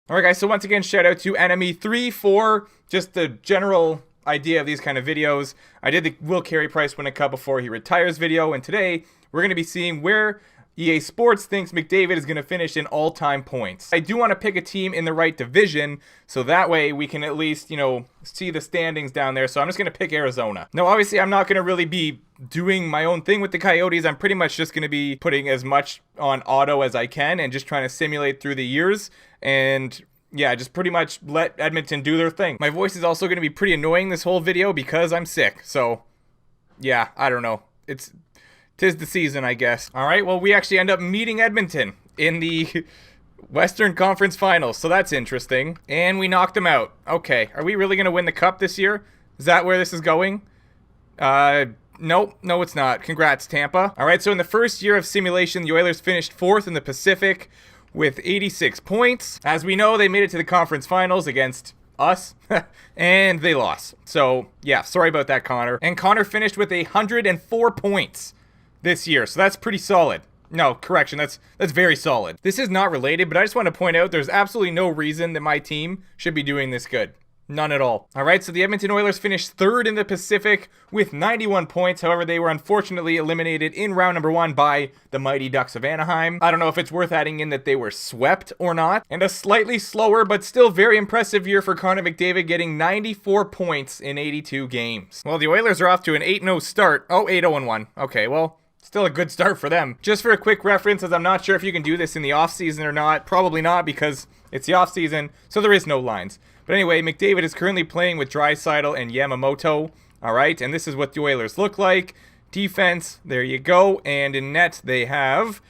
Alright guys, so once again, shout out to Enemy3 for just the general idea of these kind of videos. I did the Will Carey Price win a cup before he retires video, and today we're going to be seeing where EA Sports thinks McDavid is going to finish in all-time points. I do want to pick a team in the right division, so that way we can at least, see the standings down there. So I'm just going to pick Arizona. Now, obviously, I'm not going to really be doing my own thing with the Coyotes. I'm pretty much just going to be putting as much on auto as I can and just trying to simulate through the years. And yeah, just pretty much let Edmonton do their thing. My voice is also going to be pretty annoying this whole video because I'm sick. So yeah, I don't know. Tis the season, I guess. All right, well, we actually end up meeting Edmonton in the Western Conference Finals, so that's interesting. And we knocked them out. Okay, are we really going to win the Cup this year? Is that where this is going? Nope, no it's not. Congrats, Tampa. All right, so in the first year of simulation, the Oilers finished 4th in the Pacific with 86 points. As we know, they made it to the Conference Finals against us, and they lost. So, yeah, sorry about that, Connor. And Connor finished with 104 points this year, so that's pretty solid. No, correction, that's very solid. This is not related, but I just want to point out there's absolutely no reason that my team should be doing this good. None at all. All right, so the Edmonton Oilers finished 3rd in the Pacific with 91 points. However, they were unfortunately eliminated in round number 1 by the Mighty Ducks of Anaheim. I don't know if it's worth adding in that they were swept or not. And a slightly slower but still very impressive year for Connor McDavid, getting 94 points in 82 games. Well, the Oilers are off to an 8-0 start. Oh, 8-0-1. Okay, well, still a good start for them. Just for a quick reference, as I'm not sure if you can do this in the offseason or not. Probably not, because it's the offseason, so there is no lines. But anyway, McDavid is currently playing with Draisaitl and Yamamoto. All right, and this is what the Oilers look like. Defense, there you go. And in net, they have...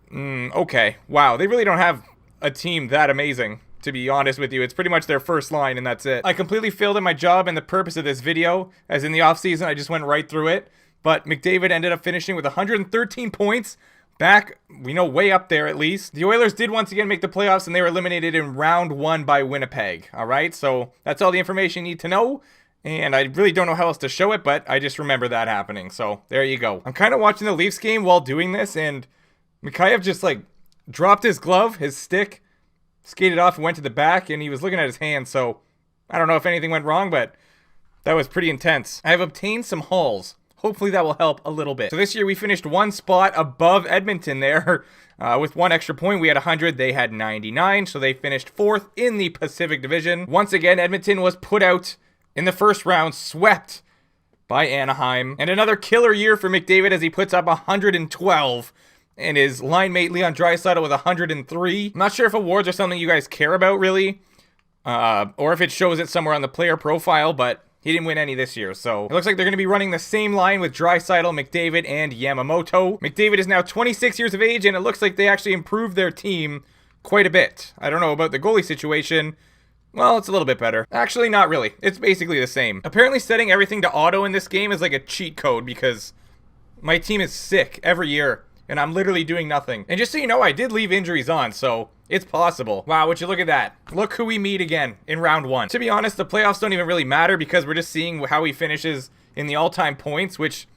okay, wow. They really don't have a team that amazing, to be honest with you. It's pretty much their first line, and that's it. I completely failed at my job and the purpose of this video, as in the offseason, I just went right through it. But McDavid ended up finishing with 113 points. Back, we know, way up there at least. The Oilers did once again make the playoffs, and they were eliminated in round 1 by Winnipeg. All right, so that's all the information you need to know. And I really don't know how else to show it, but I just remember that happening. So there you go. I'm kind of watching the Leafs game while doing this, and Mikheyev just dropped his glove, his stick, skated off and went to the back, and he was looking at his hand. So I don't know if anything went wrong, but that was pretty intense. I have obtained some hauls. Hopefully that will help a little bit. So this year we finished 1 spot above Edmonton there. With 1 extra point, we had 100. They had 99, so they finished 4th in the Pacific Division. Once again, Edmonton was put out in the first round, swept by Anaheim. And another killer year for McDavid as he puts up 112. And his line mate Leon Draisaitl with 103. I'm not sure if awards are something you guys care about, really. Or if it shows it somewhere on the player profile, but he didn't win any this year, so it looks like they're going to be running the same line with Draisaitl, McDavid, and Yamamoto. McDavid is now 26 years of age, and it looks like they actually improved their team quite a bit. I don't know about the goalie situation. Well, it's a little bit better. Actually, not really. It's basically the same. Apparently, setting everything to auto in this game is like a cheat code because my team is sick every year, and I'm literally doing nothing. And just so you know, I did leave injuries on, so it's possible. Wow, would you look at that? Look who we meet again in round 1. To be honest, the playoffs don't even really matter because we're just seeing how he finishes in the all-time points, which,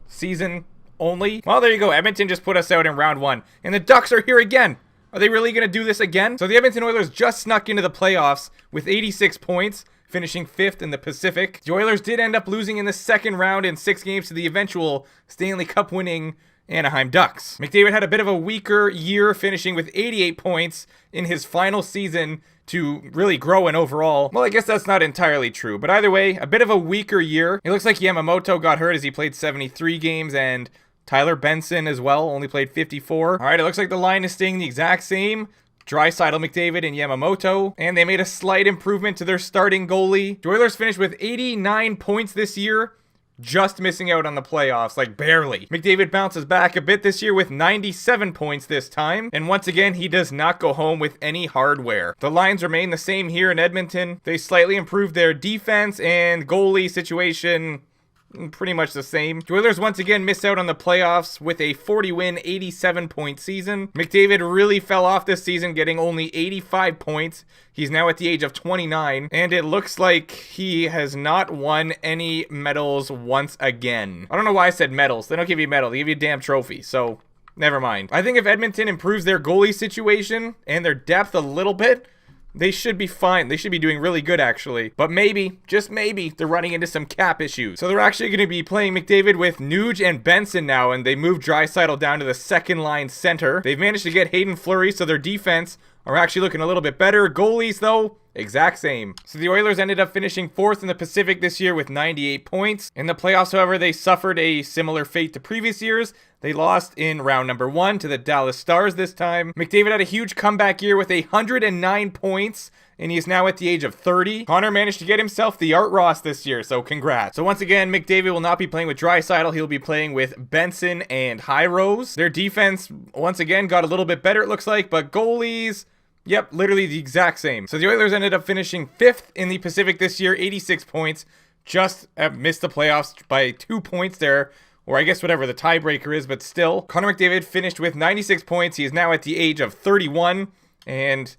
season only. Well, there you go. Edmonton just put us out in round 1. And the Ducks are here again. Are they really going to do this again? So the Edmonton Oilers just snuck into the playoffs with 86 points, finishing 5th in the Pacific. The Oilers did end up losing in the second round in 6 games to the eventual Stanley Cup winning Anaheim Ducks. McDavid had a bit of a weaker year, finishing with 88 points in his final season to really grow in overall. Well, I guess that's not entirely true, but either way, a bit of a weaker year. It looks like Yamamoto got hurt as he played 73 games, and Tyler Benson as well only played 54. All right, it looks like the line is staying the exact same. Draisaitl, McDavid, and Yamamoto, and they made a slight improvement to their starting goalie. The Oilers finished with 89 points this year, just missing out on the playoffs, barely. McDavid bounces back a bit this year with 97 points this time, and once again, he does not go home with any hardware. The lines remain the same here in Edmonton. They slightly improved their defense and goalie situation, pretty much the same. The Oilers once again missed out on the playoffs with a 40-win, 87-point season. McDavid really fell off this season, getting only 85 points. He's now at the age of 29, and it looks like he has not won any medals once again. I don't know why I said medals. They don't give you a medal. They give you a damn trophy. So Never mind. I think if Edmonton improves their goalie situation and their depth a little bit, they should be fine. They should be doing really good, actually. But maybe, just maybe, they're running into some cap issues. So they're actually going to be playing McDavid with Nuge and Benson now, and they moved Draisaitl down to the second-line center. They've managed to get Hayden Fleury, so their defense are actually looking a little bit better. Goalies, though, exact same. So the Oilers ended up finishing 4th in the Pacific this year with 98 points. In the playoffs, however, they suffered a similar fate to previous years. They lost in round number 1 to the Dallas Stars this time. McDavid had a huge comeback year with 109 points, and he is now at the age of 30. Connor managed to get himself the Art Ross this year, so congrats. So once again, McDavid will not be playing with Draisaitl. He'll be playing with Benson and Rose. Their defense, once again, got a little bit better, it looks like, but goalies, yep, literally the exact same. So the Oilers ended up finishing 5th in the Pacific this year, 86 points. Just missed the playoffs by 2 points there. Or I guess whatever the tiebreaker is, but still. Connor McDavid finished with 96 points. He is now at the age of 31. And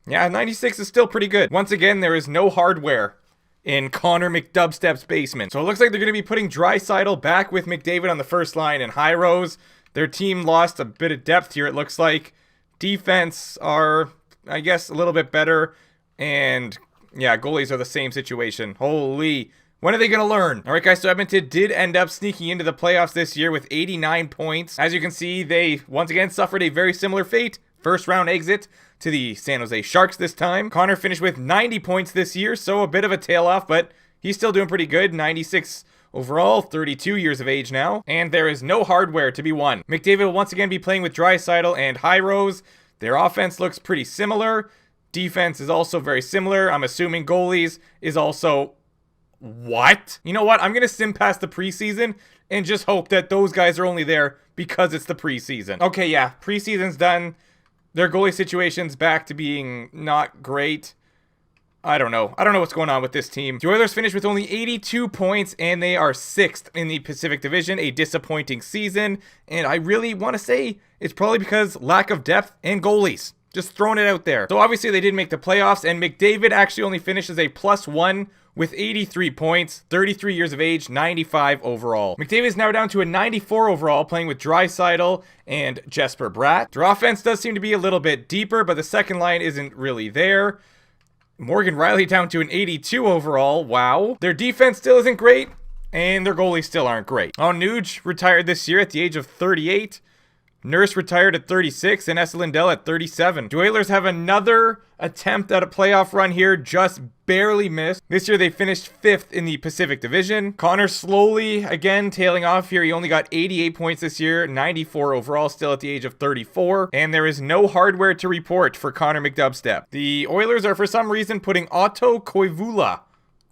yeah, 96 is still pretty good. Once again, there is no hardware in Connor McDubstep's basement. So it looks like they're going to be putting Draisaitl back with McDavid on the first line and Rose. Their team lost a bit of depth here, it looks like. Defense are, I guess, a little bit better. And yeah, goalies are the same situation. Holy. When are they going to learn? All right, guys, so Edmonton did end up sneaking into the playoffs this year with 89 points. As you can see, they once again suffered a very similar fate. First round exit to the San Jose Sharks this time. Connor finished with 90 points this year, so a bit of a tail off, but he's still doing pretty good. 96 overall, 32 years of age now. And there is no hardware to be won. McDavid will once again be playing with Draisaitl and Rose. Their offense looks pretty similar. Defense is also very similar. I'm assuming goalies is also... What? You know what? I'm going to sim past the preseason and just hope that those guys are only there because it's the preseason. Okay, yeah. Preseason's done. Their goalie situation's back to being not great. I don't know. I don't know what's going on with this team. The Oilers finished with only 82 points, and they are 6th in the Pacific Division. A disappointing season. And I really want to say it's probably because lack of depth and goalies. Just throwing it out there. So obviously they did make the playoffs, and McDavid actually only finishes a +1 with 83 points, 33 years of age, 95 overall. McDavid is now down to a 94 overall, playing with Draisaitl and Jesper Bratt. Their offense does seem to be a little bit deeper, but the second line isn't really there. Morgan Riley down to an 82 overall. Wow. Their defense still isn't great, and their goalies still aren't great. Oh, Nuge retired this year at the age of 38. Nurse retired at 36 and Esa Lindell at 37. The Oilers have another attempt at a playoff run here, just barely missed. This year they finished 5th in the Pacific Division. Connor slowly, again, tailing off here. He only got 88 points this year, 94 overall, still at the age of 34. And there is no hardware to report for Connor McDubstep. The Oilers are for some reason putting Otto Koivula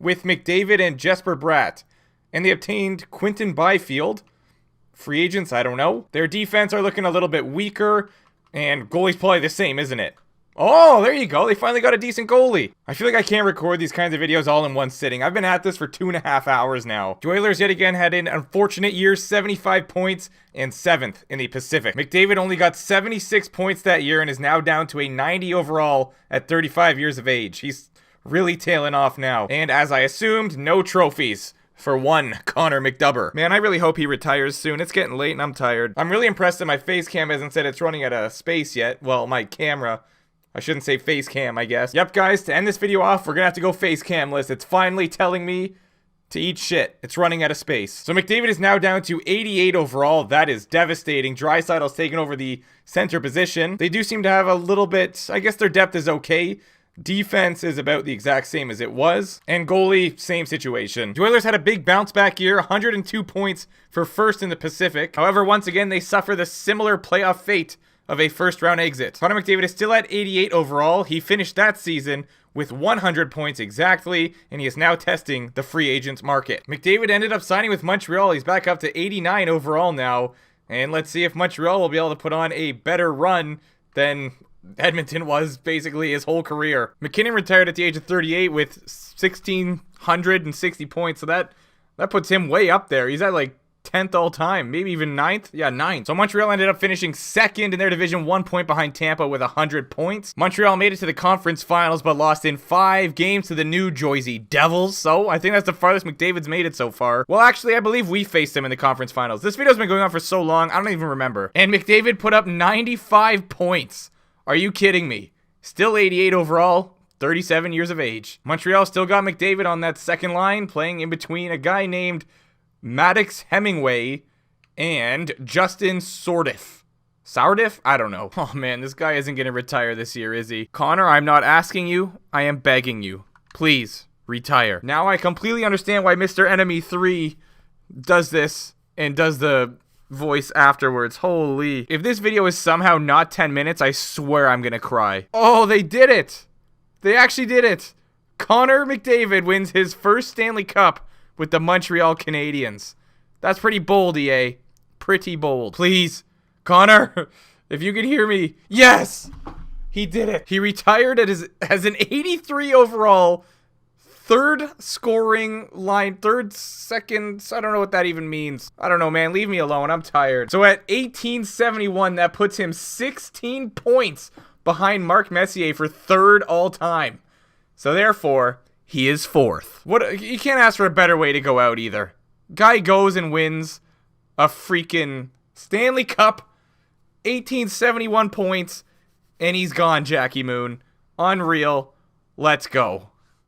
with McDavid and Jesper Bratt. And they obtained Quinton Byfield. Free agents, I don't know. Their defense are looking a little bit weaker, and goalie's probably the same, isn't it? Oh, there you go. They finally got a decent goalie. I feel like I can't record these kinds of videos all in one sitting. I've been at this for 2.5 hours now. The Oilers yet again had an unfortunate year, 75 points and 7th in the Pacific. McDavid only got 76 points that year and is now down to a 90 overall at 35 years of age. He's really tailing off now. And as I assumed, no trophies for one Connor McDubber. Man, I really hope he retires soon. It's getting late and I'm tired. I'm really impressed that my face cam hasn't said it's running out of space yet. Well, my camera. I shouldn't say face cam, I guess. Yep, guys, to end this video off, we're gonna have to go face camless. It's finally telling me to eat shit. It's running out of space. So McDavid is now down to 88 overall. That is devastating. Draisaitl's taken over the center position. They do seem to have a little bit, I guess their depth is okay. Defense is about the exact same as it was. And goalie, same situation. The Oilers had a big bounce back year, 102 points for first in the Pacific. However, once again, they suffer the similar playoff fate of a first round exit. Connor McDavid is still at 88 overall. He finished that season with 100 points exactly, and he is now testing the free agents market. McDavid ended up signing with Montreal. He's back up to 89 overall now. And let's see if Montreal will be able to put on a better run than Edmonton was basically his whole career. McKinnon retired at the age of 38 with 1,660 points, so that puts him way up there. He's at like 10th all time, maybe even 9th. Yeah, 9th. So Montreal ended up finishing 2nd in their division, 1 point behind Tampa with 100 points. Montreal made it to the conference finals, but lost in 5 games to the New Jersey Devils. So I think that's the farthest McDavid's made it so far. Well, actually, I believe we faced them in the conference finals. This video's been going on for so long, I don't even remember. And McDavid put up 95 points. Are you kidding me? Still 88 overall. 37 years of age. Montreal still got McDavid on that second line, playing in between a guy named Maddox Hemingway and Justin Sourdiff. Sourdiff? I don't know. Oh man, this guy isn't going to retire this year, is he? Connor, I'm not asking you. I am begging you. Please, retire. Now I completely understand why Mr. Enemy 3 does this and does the voice afterwards. Holy. If this video is somehow not 10 minutes, I swear I'm going to cry. Oh, they did it. They actually did it. Connor McDavid wins his first Stanley Cup with the Montreal Canadiens. That's pretty bold, EA. Pretty bold. Please, Connor, if you can hear me. Yes! He did it. He retired as an 83 overall, third scoring line, second, I don't know what that even means. I don't know, man. Leave me alone. I'm tired. So at 1871, that puts him 16 points behind Mark Messier for 3rd all time. So therefore, he is 4th. What, you can't ask for a better way to go out either. Guy goes and wins a freaking Stanley Cup, 1871 points, and he's gone, Jackie Moon. Unreal. Let's go.